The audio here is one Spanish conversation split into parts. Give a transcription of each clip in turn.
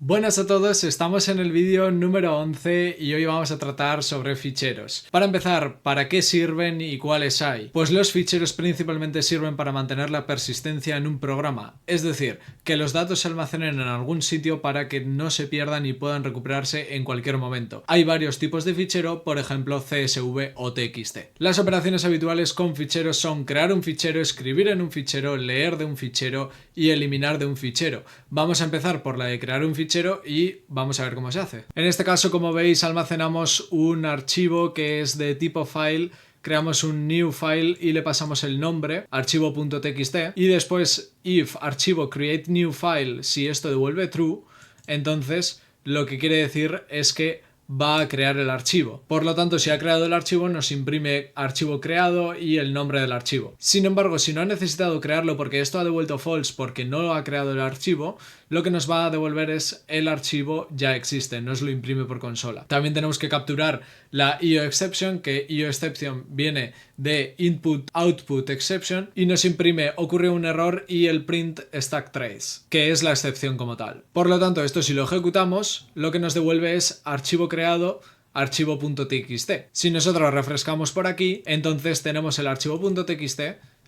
Buenas a todos, estamos en el vídeo número 11 y hoy vamos a tratar sobre ficheros. Para empezar, ¿para qué sirven y cuáles hay? Pues los ficheros principalmente sirven para mantener la persistencia en un programa, es decir, que los datos se almacenen en algún sitio para que no se pierdan y puedan recuperarse en cualquier momento. Hay varios tipos de fichero, por ejemplo CSV o TXT. Las operaciones habituales con ficheros son crear un fichero, escribir en un fichero, leer de un fichero y eliminar de un fichero. Vamos a empezar por la de crear un fichero y vamos a ver cómo se hace. En este caso, como veis, almacenamos un archivo que es de tipo file. Creamos un new file y le pasamos el nombre, archivo.txt, y después if archivo create new file, si esto devuelve true, entonces lo que quiere decir es que va a crear el archivo. Por lo tanto, si ha creado el archivo, nos imprime archivo creado y el nombre del archivo. Sin embargo, si no ha necesitado crearlo porque esto ha devuelto false porque no ha creado el archivo, lo que nos va a devolver es el archivo ya existe, nos lo imprime por consola. También tenemos que capturar la IOException, que IOException viene de Input Output Exception, y nos imprime ocurrió un error y el print stack trace, que es la excepción como tal. Por lo tanto, esto si lo ejecutamos, lo que nos devuelve es archivo creado, archivo.txt. Si nosotros refrescamos por aquí, entonces tenemos el archivo.txt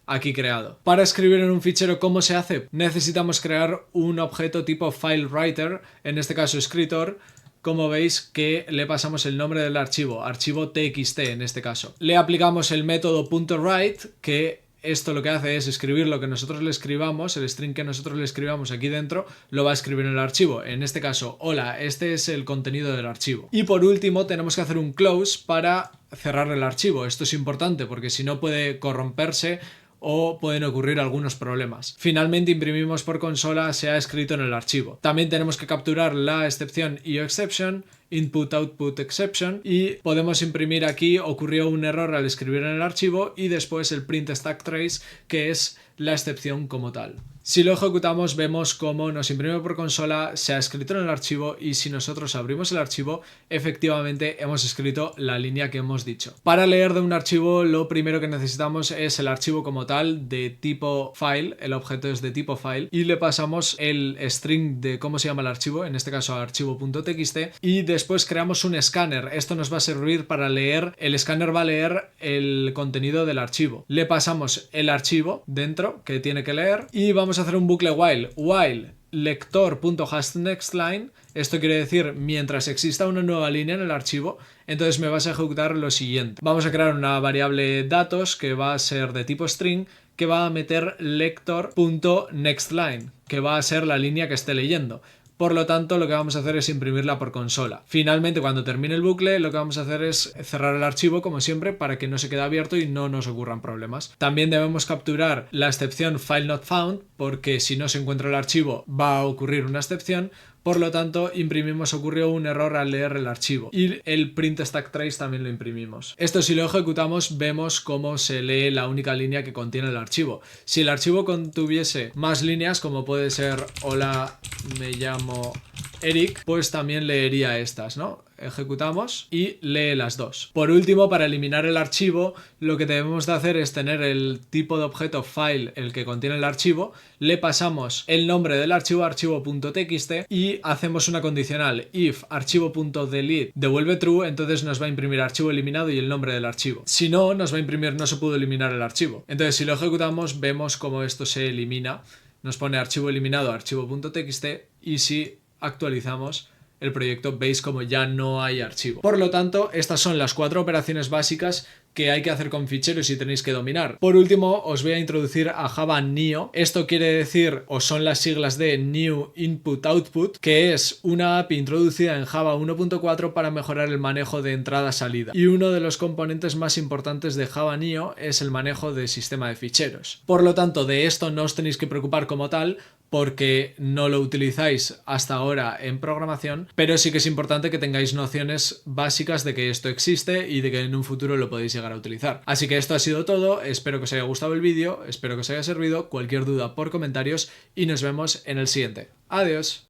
aquí creado. Para escribir en un fichero, ¿cómo se hace? Necesitamos crear un objeto tipo FileWriter, en este caso escritor, como veis que le pasamos el nombre del archivo, archivo txt en este caso. Le aplicamos el método .write, que esto lo que hace es escribir lo que nosotros le escribamos, el string que nosotros le escribamos aquí dentro, lo va a escribir en el archivo. En este caso, hola, este es el contenido del archivo. Y por último, tenemos que hacer un close para cerrar el archivo. Esto es importante porque si no puede corromperse o pueden ocurrir algunos problemas. Finalmente imprimimos por consola se ha escrito en el archivo. También tenemos que capturar la excepción IOException, Input Output Exception, y podemos imprimir aquí ocurrió un error al escribir en el archivo y después el print stack trace, que es la excepción como tal. Si lo ejecutamos vemos cómo nos imprime por consola, se ha escrito en el archivo y si nosotros abrimos el archivo efectivamente hemos escrito la línea que hemos dicho. Para leer de un archivo lo primero que necesitamos es el archivo como tal de tipo file, el objeto es de tipo file y le pasamos el string de cómo se llama el archivo, en este caso archivo.txt, y después creamos un escáner. Esto nos va a servir para leer, el escáner va a leer el contenido del archivo. Le pasamos el archivo dentro que tiene que leer y vamos a hacer un bucle while lector.hashNextLine. Esto quiere decir mientras exista una nueva línea en el archivo, entonces me vas a ejecutar lo siguiente. Vamos a crear una variable datos que va a ser de tipo string, que va a meter lector.nextLine, que va a ser la línea que esté leyendo. Por lo tanto, lo que vamos a hacer es imprimirla por consola. Finalmente, cuando termine el bucle, lo que vamos a hacer es cerrar el archivo, como siempre, para que no se quede abierto y no nos ocurran problemas. También debemos capturar la excepción FileNotFound, porque si no se encuentra el archivo, va a ocurrir una excepción. Por lo tanto, imprimimos ocurrió un error al leer el archivo. Y el print stack trace también lo imprimimos. Esto si lo ejecutamos, vemos cómo se lee la única línea que contiene el archivo. Si el archivo contuviese más líneas, como puede ser hola, me llamo Eric, pues también leería estas, ¿no? Ejecutamos y lee las dos. Por último, para eliminar el archivo, lo que debemos de hacer es tener el tipo de objeto file, el que contiene el archivo, le pasamos el nombre del archivo, archivo.txt, y hacemos una condicional. If archivo.delete devuelve true, entonces nos va a imprimir archivo eliminado y el nombre del archivo. Si no, nos va a imprimir no se pudo eliminar el archivo. Entonces, si lo ejecutamos, vemos cómo esto se elimina. Nos pone archivo eliminado, archivo.txt, y si actualizamos el proyecto veis como ya no hay archivo. Por lo tanto, estas son las 4 operaciones básicas que hay que hacer con ficheros y tenéis que dominar. Por último, os voy a introducir a Java Neo. Esto quiere decir, o son las siglas de New Input Output, que es una API introducida en Java 1.4 para mejorar el manejo de entrada-salida. Y uno de los componentes más importantes de Java Neo es el manejo de sistema de ficheros. Por lo tanto, de esto no os tenéis que preocupar como tal, porque no lo utilizáis hasta ahora en programación, pero sí que es importante que tengáis nociones básicas de que esto existe y de que en un futuro lo podéis llegar a utilizar. Así que esto ha sido todo, espero que os haya gustado el vídeo, espero que os haya servido, cualquier duda por comentarios y nos vemos en el siguiente. Adiós.